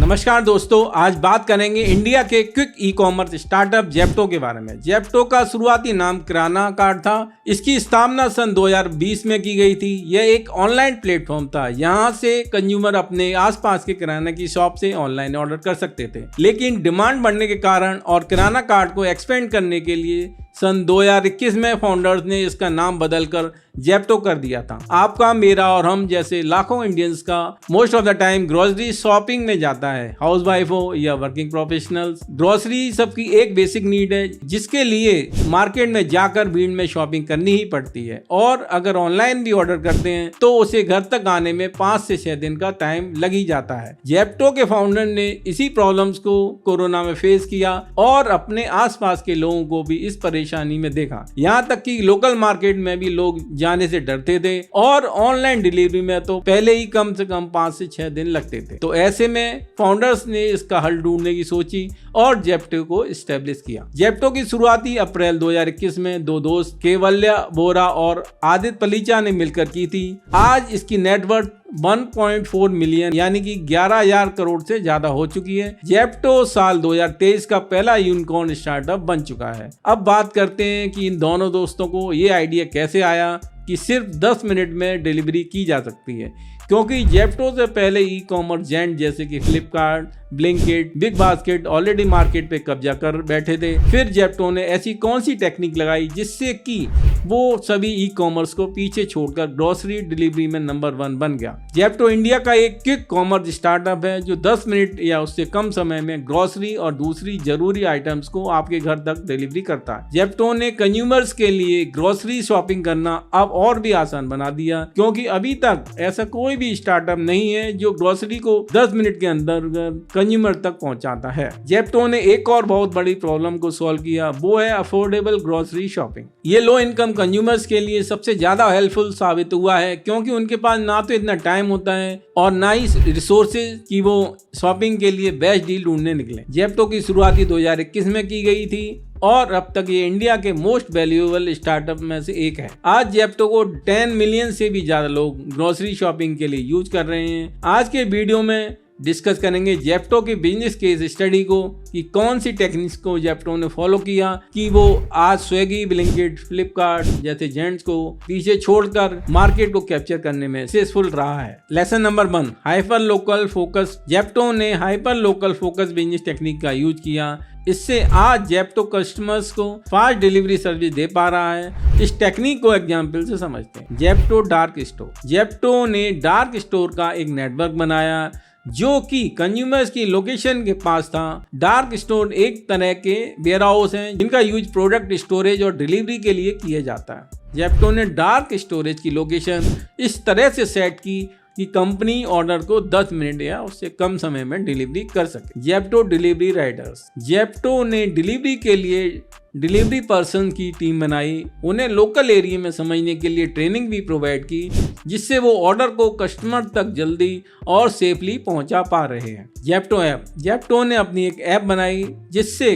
नमस्कार दोस्तों, आज बात करेंगे इंडिया के quick e commerce startup Zepto के बारे में। जेप्टो का शुरुआती नाम किराना कार्ट था। इसकी स्थापना सन 2020 में की गई थी। यह एक ऑनलाइन प्लेटफॉर्म था। यहाँ से कंज्यूमर अपने आसपास के किराना की शॉप से ऑनलाइन ऑर्डर कर सकते थे, लेकिन डिमांड बढ़ने के कारण और किराना कार्ट को एक्सपेंड करने के लिए सन 2021 में फाउंडर्स ने इसका नाम बदलकर जेप्टो कर दिया था। आपका, मेरा और हम जैसे लाखों इंडियंस का most of the time grocery shopping में जाता है। हाउसवाइफ हो या वर्किंग प्रोफेशनल्स, ग्रोसरी सबकी एक बेसिक नीड है जिसके लिए मार्केट में जाकर भीड़ में शॉपिंग करनी ही पड़ती है। और अगर ऑनलाइन भी ऑर्डर करते हैं तो उसे घर तक आने में 5 से 6 दिन का टाइम लग ही जाता है। जेप्टो के फाउंडर ने इसी प्रॉब्लम्स को कोरोना में फेस किया और अपने आसपास के लोगों को भी इस परेशानी में देखा। यहाँ तक कि लोकल मार्केट में भी लोग जाने से डरते थे और ऑनलाइन डिलीवरी में तो पहले ही कम से कम 5 से 6 दिन लगते थे। तो ऐसे में फाउंडर्स ने इसका हल ढूंढने की सोची और जेप्टो को एस्टेब्लिश किया। जेप्टो की शुरुआती अप्रैल 2021 में दो दोस्त केवल्या बोरा और आदित्य पलीचा ने मिलकर की थी। आज इसकी नेटवर्थ 1.4 मिलियन यानी कि 11,000 करोड़ से ज्यादा हो चुकी है। जेप्टो साल 2023 का पहला यूनिकॉर्न स्टार्टअप बन चुका है। अब बात करते हैं कि इन दोनों दोस्तों को ये आइडिया कैसे आया कि सिर्फ 10 मिनट में डिलीवरी की जा सकती है, क्योंकि जेप्टो से पहले ई कॉमर्स जेंट जैसे कि Flipkart, Blinkit, big basket already market पे कब्जा कर बैठे थे। फिर जेप्टो ने ऐसी कौन सी टेक्निक लगाई जिससे कि वो सभी ई कॉमर्स को पीछे छोड़कर ग्रोसरी डिलीवरी में नंबर 1 बन गया। जेप्टो इंडिया का एक क्विक कॉमर्स स्टार्टअप है जो 10 मिनट या उससे कम समय में ग्रोसरी और दूसरी जरूरी आइटम्स को आपके घर तक डिलीवरी करता है। जेप्टो ने कंज्यूमर्स के लिए ग्रोसरी शॉपिंग करना अब और भी आसान बना दिया, क्योंकि अभी तक ऐसा कोई भी स्टार्टअप नहीं है जो ग्रोसरी को 10 मिनट के अंदर कंज्यूमर तक पहुंचाता है। जेप्टो ने एक और बहुत बड़ी प्रॉब्लम को सॉल्व किया, वो है अफोर्डेबल ग्रोसरी शॉपिंग। ये लो इनकम कंज्यूमर्स के लिए सबसे ज्यादा हेल्पफुल साबित हुआ है, क्योंकि उनके पास ना तो इतना टाइम होता है और ना ही रिसोर्सेज कि वो शॉपिंग के लिए बेस्ट डील ढूंढने निकले। जेप्टो की शुरुआती 2021 में की गई थी और अब तक ये इंडिया के मोस्ट वैल्यूएबल स्टार्टअप में से एक है। आज जेप्टो को 10 मिलियन से भी ज्यादा लोग ग्रोसरी शॉपिंग के लिए यूज कर रहे हैं। आज के वीडियो में डिस्कस करेंगे जेप्टो के बिजनेस केस स्टडी को, कि कौन सी टेक्निक्स को जेप्टो ने फॉलो किया कि वो आज स्विगी, ब्लिंकिट, फ्लिपकार्ट जैसे जेंट्स को पीछे छोड़कर मार्केट को कैप्चर करने में सक्सेसफुल रहा है। Lesson number 1, hyper local focus. Zepto ने hyper local focus business technique का यूज किया। इससे आज जेप्टो कस्टमर्स को फास्ट डिलीवरी सर्विस दे पा रहा है। इस टेक्निक को एग्जाम्पल से समझते हैं। Zepto dark store. जेप्टो ने डार्क स्टोर का एक नेटवर्क बनाया जो कि कंज्यूमर्स की लोकेशन के पास था। डार्क स्टोर एक तरह के वेयरहाउस हैं जिनका यूज प्रोडक्ट स्टोरेज और डिलीवरी के लिए किया जाता है। जेप्टो ने डार्क स्टोरेज की लोकेशन इस तरह से सेट की कि कंपनी ऑर्डर को 10 मिनट या उससे कम समय में डिलीवरी कर सके। Zepto delivery Riders. जेप्टो ने डिलीवरी के लिए डिलीवरी पर्सन की टीम बनाई, उन्हें लोकल एरिया में समझने के लिए ट्रेनिंग भी प्रोवाइड की, जिससे वो ऑर्डर को कस्टमर तक जल्दी और सेफली पहुंचा पा रहे हैं। Zepto app. जेप्टो ने अपनी एक ऐप बनाई जिससे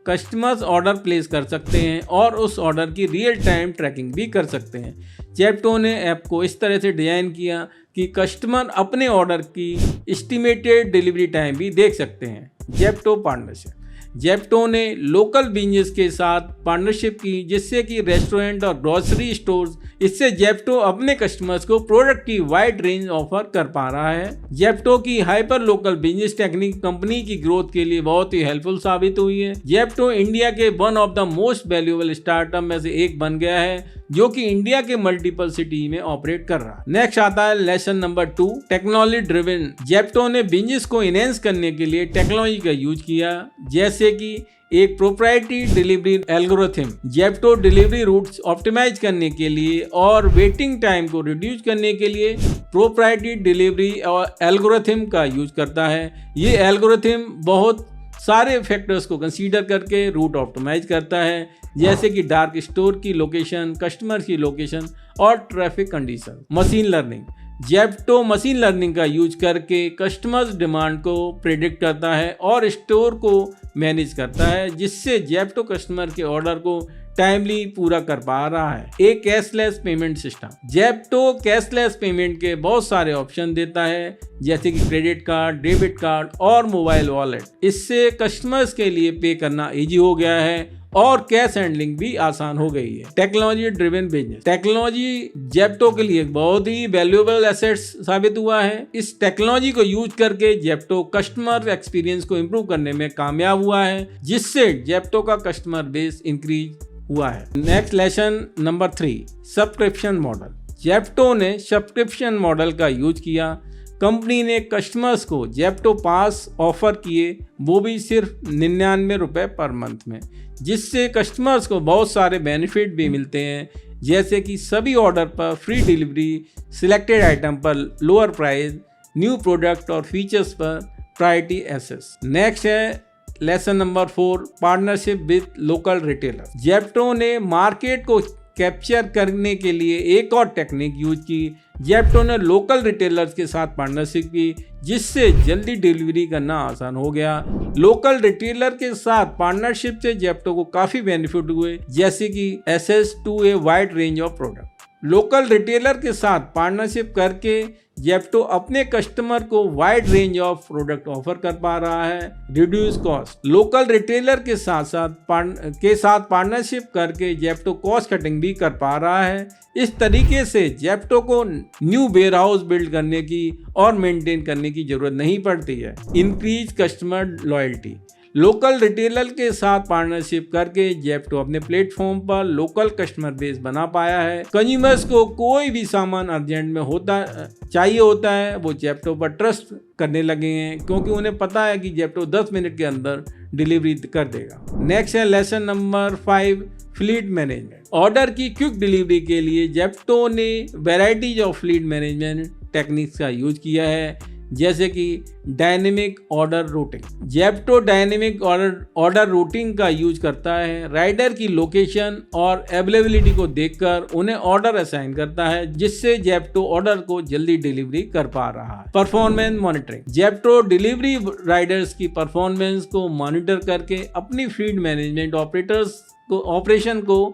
कस्टमर्स ऑर्डर प्लेस कर सकते हैं और उस ऑर्डर की रियल टाइम ट्रैकिंग भी कर सकते हैं। जेप्टो ने ऐप को इस तरह से डिजाइन किया कि कस्टमर अपने ऑर्डर की एस्टिमेटेड डिलीवरी टाइम भी देख सकते हैं। Zepto partnership. जेप्टो ने लोकल बिजनेस के साथ पार्टनरशिप की, जिससे कि रेस्टोरेंट और ग्रोसरी स्टोर्स, इससे जेप्टो अपने कस्टमर्स को प्रोडक्ट की वाइड रेंज ऑफर कर पा रहा है। जेप्टो की hyper local business technique company की ग्रोथ के लिए बहुत ही हेल्पफुल साबित हुई है। जेप्टो इंडिया के one of the most valuable startup में से एक बन गया है, जो कि इंडिया के मल्टीपल सिटी में ऑपरेट कर रहा है। नेक्स्ट आता है lesson number 2, technology driven. Zepto ने बिजनेस को इनहेंस करने के लिए टेक्नोलॉजी का यूज किया, जैसे कि एक proprietary delivery algorithm. Zepto delivery routes optimize करने के लिए और वेटिंग टाइम को रिड्यूस करने के लिए प्रोप्राइटरी डिलीवरी एल्गोरिथम का यूज करता है। ये एल्गोरिथम बहुत सारे फैक्टर्स को कंसीडर करके रूट ऑप्टिमाइज करता है, जैसे कि डार्क स्टोर की लोकेशन, कस्टमर की लोकेशन और traffic condition. Machine learning. Zepto machine learning का यूज करके कस्टमर्स डिमांड को प्रेडिक्ट करता है और स्टोर को मैनेज करता है, जिससे जेप्टो कस्टमर के ऑर्डर को टाइमली पूरा कर पा रहा है। एक cashless payment system. Zepto cashless payment के बहुत सारे ऑप्शन देता है, जैसे कि क्रेडिट कार्ड, डेबिट कार्ड और मोबाइल वॉलेट। इससे कस्टमर्स के लिए पे करना इजी हो गया है और कैश हैंडलिंग भी आसान हो गई है। Technology driven business. Technology Zepto के लिए बहुत ही वैल्यूएबल एसेट्स साबित हुआ है। इस टेक्नोलॉजी को यूज करके जेप्टो कस्टमर एक्सपीरियंस को इम्प्रूव करने में कामयाब हुआ है, जिससे जेप्टो का कस्टमर बेस इंक्रीज हुआ है। Next lesson number 3, subscription model. Zepto ने सब्सक्रिप्शन मॉडल का यूज किया। कंपनी ने कस्टमर्स को जेप्टो पास ऑफर किए, वो भी सिर्फ 99 रुपये पर मंथ में, जिससे कस्टमर्स को बहुत सारे बेनिफिट भी मिलते हैं, जैसे कि सभी ऑर्डर पर फ्री डिलीवरी, सिलेक्टेड आइटम पर लोअर प्राइस, न्यू प्रोडक्ट और फीचर्स पर प्रायोरिटी एक्सेस। नेक्स्ट है lesson number 4, partnership with local retailer. Zepto ने मार्केट को कैप्चर करने के लिए एक और टेक्निक यूज की। जेप्टो ने लोकल रिटेलर्स के साथ पार्टनरशिप की, जिससे जल्दी डिलीवरी करना आसान हो गया। लोकल रिटेलर के साथ पार्टनरशिप से जेप्टो को काफ़ी बेनिफिट हुए, जैसे कि access to a wide range of product. Local retailer के साथ पार्टनरशिप करके जेप्टो अपने कस्टमर को wide range of product offer कर पा रहा है। Reduce cost. लोकल रिटेलर के साथ पार्टनरशिप करके जेप्टो कॉस्ट कटिंग भी कर पा रहा है। इस तरीके से जेप्टो को न्यू वेयर हाउस बिल्ड करने की और मेंटेन करने की जरूरत नहीं पड़ती है। Increase customer loyalty. Local retailer के साथ पार्टनरशिप करके जेप्टो अपने प्लेटफॉर्म पर लोकल कस्टमर बेस बना पाया है। कंज्यूमर्स को कोई भी सामान अर्जेंट में चाहिए होता है, वो जेप्टो पर ट्रस्ट करने लगे हैं, क्योंकि उन्हें पता है कि जेप्टो 10 मिनट के अंदर डिलीवरी कर देगा। नेक्स्ट है lesson number 5, fleet management. Order की क्विक डिलीवरी के लिए जेप्टो ने varieties of fleet management techniques का यूज किया है, जैसे कि dynamic order routing. Zepto dynamic order routing का यूज करता है। राइडर की लोकेशन और अवेलेबिलिटी को देखकर उन्हें ऑर्डर असाइन करता है, जिससे जेप्टो ऑर्डर को जल्दी डिलीवरी कर पा रहा है। Performance monitoring. Zepto delivery riders की परफॉर्मेंस को मॉनिटर करके अपनी फील्ड मैनेजमेंट ऑपरेशन को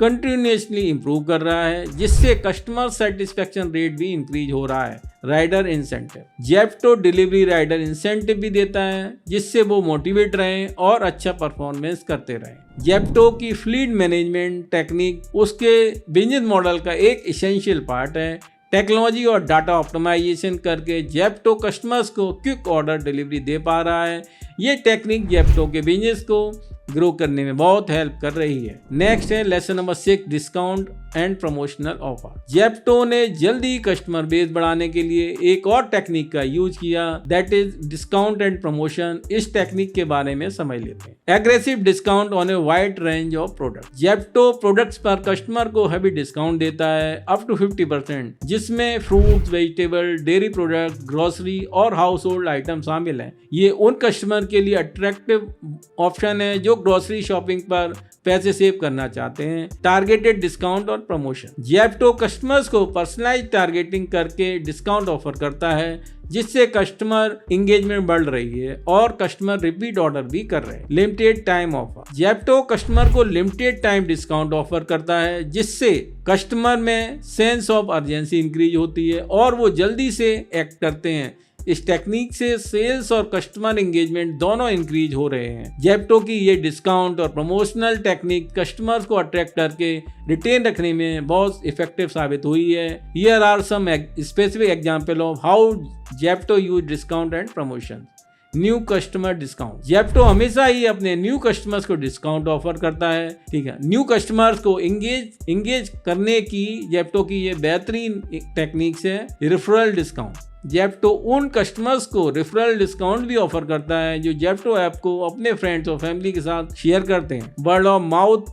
कंटिन्यूसली इंप्रूव कर रहा है, जिससे कस्टमर सेटिस्फेक्शन रेट भी इंक्रीज हो रहा है। Rider incentive. Zepto delivery rider incentive भी देता है, जिससे वो मोटिवेट रहें और अच्छा परफॉर्मेंस करते रहें। जेप्टो की फ्लीट मैनेजमेंट टेक्निक उसके बिजनेस मॉडल का एक एसेंशियल पार्ट है। टेक्नोलॉजी और डाटा ऑप्टिमाइजेशन करके जेप्टो कस्टमर्स को क्विक ऑर्डर डिलीवरी दे पा रहा है। ये टेक्निक जेप्टो के बिजनेस को ग्रो करने में बहुत हेल्प कर रही है। नेक्स्ट है lesson number 6, discount and promotional offer. Zepto ने जल्दी कस्टमर बेस बढ़ाने के लिए एक और टेक्निक का यूज किया, that is discount and promotion. इस टेक्निक के बारे में समझ लेते हैं। Aggressive discount on A wide range of product. Zepto products पर कस्टमर को हैवी डिस्काउंट देता है, अप टू 50%, जिसमें fruits, vegetable, dairy product, grocery और हाउस होल्ड आइटम शामिल हैं। ये उन कस्टमर के लिए अट्रैक्टिव ऑप्शन है जो ग्रोसरी शॉपिंग पर पैसे सेव करना चाहते हैं। टारगेटेड डिस्काउंट और प्रमोशन। जेप्टो कस्टमर्स को पर्सनलाइज टारगेटिंग करके डिस्काउंट ऑफर करता है, जिससे कस्टमर इंगेजमेंट बढ़ रही है और कस्टमर रिपीट ऑर्डर भी कर रहे हैं। Limited time offer. Zepto customer को लिमिटेड टाइम डिस्काउंट ऑफर करता है, जिससे कस्टमर में सेंस ऑफ अर्जेंसी इंक्रीज होती है और वो जल्दी से एक्ट करते हैं। इस टेक्निक से सेल्स और कस्टमर एंगेजमेंट दोनों इंक्रीज हो रहे हैं। जेप्टो की ये डिस्काउंट और प्रमोशनल टेक्निक कस्टमर्स को अट्रैक्ट करके रिटेन रखने में बहुत इफेक्टिव साबित हुई है। Here are some specific example of how Zepto use discount and promotion. New customer discount. Zepto हमेशा ही अपने न्यू कस्टमर्स को डिस्काउंट ऑफर करता है। ठीक है, न्यू कस्टमर्स को इंगेज करने की जेप्टो की ये बेहतरीन टेक्निक्स है। Referral discount. जेप्टो उन कस्टमर्स को रेफरल डिस्काउंट भी ऑफर करता है जो जेप्टो ऐप को अपने फ्रेंड्स और फैमिली के साथ शेयर करते हैं। Word of mouth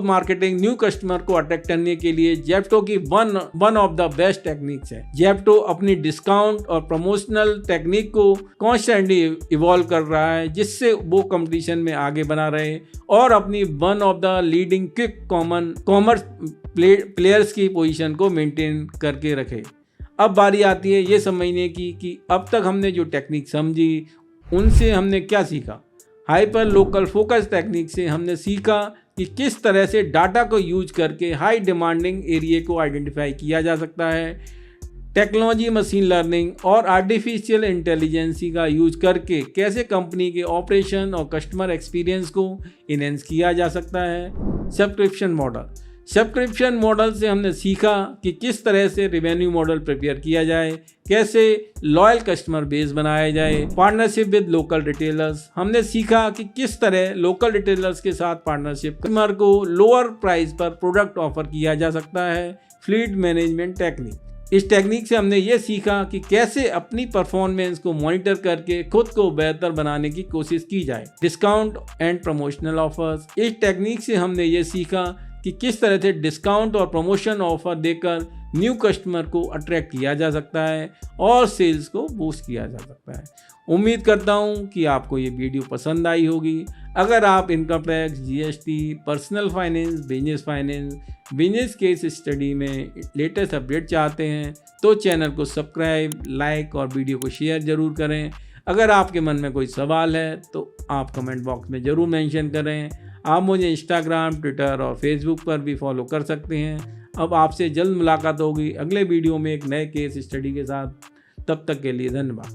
marketing new customer को अट्रैक्ट करने के लिए जेप्टो की one of the best techniques है। जेप्टो अपनी डिस्काउंट और प्रमोशनल टेक्निक को कॉन्स्टेंटली इवॉल्व कर रहा है, जिससे वो कंपटीशन में आगे बना रहे और अपनी one of the leading quick commerce players की पोजीशन को मेंटेन करके रखे। अब बारी आती है ये समझने की कि अब तक हमने जो टेक्निक समझी उनसे हमने क्या सीखा। हाइपर लोकल फोकस टेक्निक से हमने सीखा कि किस तरह से डाटा को यूज करके हाई डिमांडिंग एरिया को आइडेंटिफाई किया जा सकता है। टेक्नोलॉजी, मशीन लर्निंग और आर्टिफिशियल इंटेलिजेंसी का यूज करके कैसे कंपनी के ऑपरेशन और कस्टमर एक्सपीरियंस को इनहेंस किया जा सकता है। सब्सक्रिप्शन मॉडल से हमने सीखा कि किस तरह से रेवेन्यू मॉडल प्रिपेयर किया जाए, कैसे लॉयल कस्टमर बेस बनाया जाए। पार्टनरशिप विद लोकल रिटेलर्स, हमने सीखा कि किस तरह लोकल रिटेलर्स के साथ पार्टनरशिप कस्टमर को लोअर प्राइस पर प्रोडक्ट ऑफर किया जा सकता है। फ्लीट मैनेजमेंट टेक्निक, इस टेक्निक से हमने ये सीखा कि कैसे अपनी परफॉर्मेंस को मॉनिटर करके खुद को बेहतर बनाने की कोशिश की जाए। डिस्काउंट एंड प्रमोशनल ऑफर्स, इस टेक्निक से हमने ये सीखा कि किस तरह से डिस्काउंट और प्रमोशन ऑफर देकर न्यू कस्टमर को अट्रैक्ट किया जा सकता है और सेल्स को बूस्ट किया जा सकता है। उम्मीद करता हूँ कि आपको ये वीडियो पसंद आई होगी। अगर आप income tax, GST, personal finance, business case study में लेटेस्ट अपडेट चाहते हैं तो चैनल को सब्सक्राइब, लाइक और वीडियो को शेयर ज़रूर करें। अगर आपके मन में कोई सवाल है तो आप कमेंट बॉक्स में ज़रूर मेंशन करें। आप मुझे इंस्टाग्राम, ट्विटर और फेसबुक पर भी फॉलो कर सकते हैं। अब आपसे जल्द मुलाकात होगी अगले वीडियो में एक नए केस स्टडी के साथ। तब तक के लिए धन्यवाद।